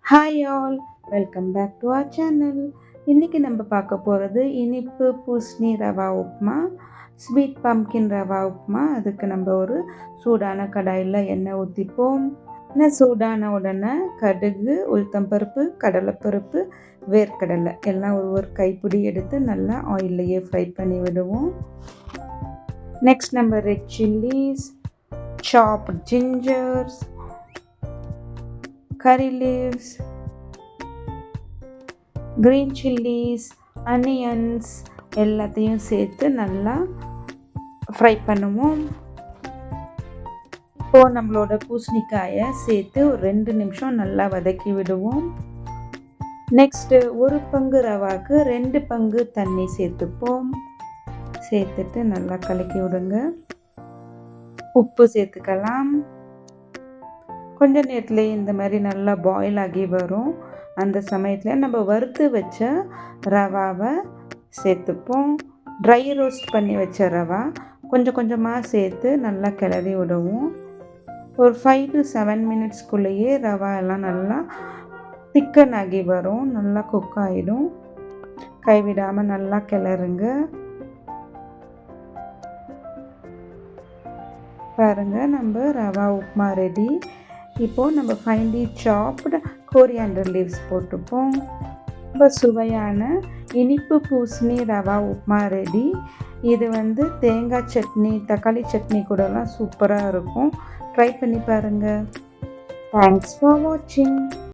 Hi all, welcome back to our channel. இன்றைக்கி நம்ம பார்க்க போகிறது இனிப்பு பூசணி ரவா உப்புமா, ஸ்வீட் பம்கின் ரவா உப்புமா. அதுக்கு நம்ம ஒரு சூடான கடாயில் எண்ணெய் ஊற்றிப்போம். எண்ணெய் சூடான உடனே கடுகு, உளுத்தம்பருப்பு, கடலைப்பருப்பு, வேர்க்கடலை எல்லாம் ஒரு கைப்பிடி எடுத்து நல்லா ஆயிலையே ஃப்ரை பண்ணி விடுவோம். நெக்ஸ்ட் நம்ம red chillies, chopped gingers, curry leaves, green chilies, onions எல்லாத்தையும் சேர்த்து நல்லா ஃப்ரை பண்ணுவோம். இப்போது நம்மளோட பூசணிக்காயை சேர்த்து ஒரு 2 நிமிஷம் நல்லா வதக்கி விடுவோம். நெக்ஸ்ட்டு 1 பங்கு ரவாக்கு 2 பங்கு தண்ணி சேர்த்துப்போம். சேர்த்துட்டு நல்லா கலக்கி விடுங்க. உப்பு சேர்த்துக்கலாம். கொஞ்ச நேரத்துலேயே இந்த மாதிரி நல்லா பாயில் ஆகி வரும். அந்த சமயத்தில் நம்ம வறுத்து வச்ச ரவாவை சேர்த்துப்போம். ட்ரை ரோஸ்ட் பண்ணி வச்ச ரவா கொஞ்சம் கொஞ்சமாக சேர்த்து நல்லா கிளறி விடுவோம். ஒரு 5 to 7 மினிட்ஸ்குள்ளேயே ரவா எல்லாம் நல்லா திக்கன் ஆகி வரும், நல்லா குக் ஆகிடும். கைவிடாமல் நல்லா கிளறுங்க. பாருங்கள், நம்ம ரவா உப்புமா ரெடி. இப்போது நம்ம ஃபைன்லி சாப்டு கோரியாண்டர் லீவ்ஸ் போட்டுப்போம். ரொம்ப சுவையான இனிப்பு பூசணி ரவா உப்புமா ரெடி. இது தேங்காய் சட்னி, தக்காளி சட்னி கூடலாம் சூப்பராக இருக்கும். ட்ரை பண்ணி பாருங்கள். தேங்க்ஸ் ஃபார் வாட்சிங்.